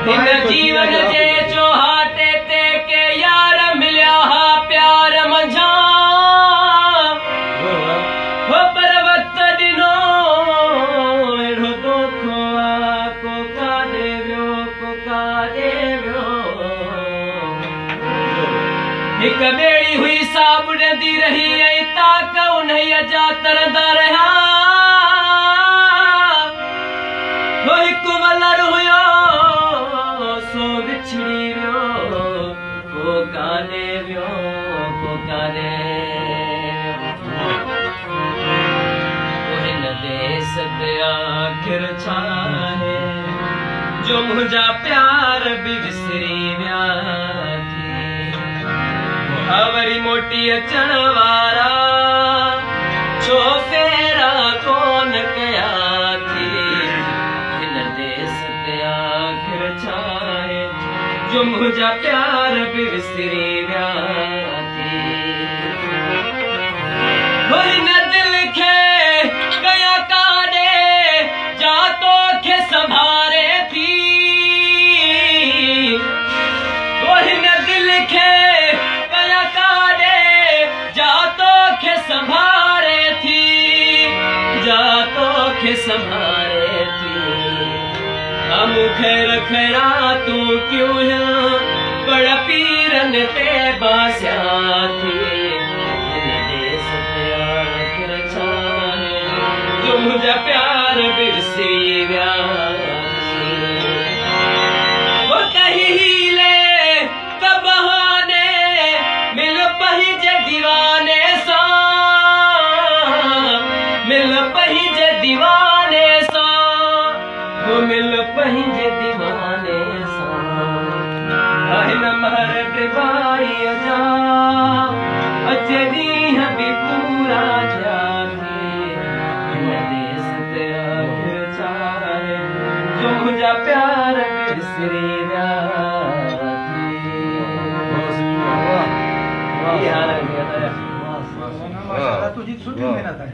हिन जीवन जे चौहाटे ते के यार मिलिया हा प्यार मंझा हो पर वक्त ॾिनो अहिड़ो दोखो आ को काॾे वियो हिक ॿेड़ी हुई सा बुॾंदी रही ऐं ताक उन्हीअ जा तरंदा रहिया हो हिकु वलर हुयो सो विछड़ी वियो को काॾे वियो को काॾे हिन देस ते आख़िर छा आहे जो मुंहिंजा प्यार बि विसरी विया वरी मोटी अचण वारा छो फेरा कोन कया थी हिन देस ते आख़िर छा आहे जो मुंहिंजा प्यार बि विसरी विया थी हो हिन दिल खे कया काॾे जा तोखे संभारे थी हो हिन दिल खे संभारे थी जा तोखे संभारे थी हम खैर खैरा तू क्यों है बड़ा पीरन ते बास्या थी हिन देस ते आख़िर छा आहे जो मुंहिंजा प्यार बि विसरी विया वो कहीं हीले त बहाने मिल पंहिंजे दीवाने मिल पंहिंजे दीवाने सां वो मिल पंहिंजे दीवाने सां हिन महर बाईअ जा अचे ॾींहं बि पूरा थिया हिन देस ते आख़िर छा आहे जो मुंहिंजा प्यार बि विसरी विया तुझी सुठी मेहनत आहे.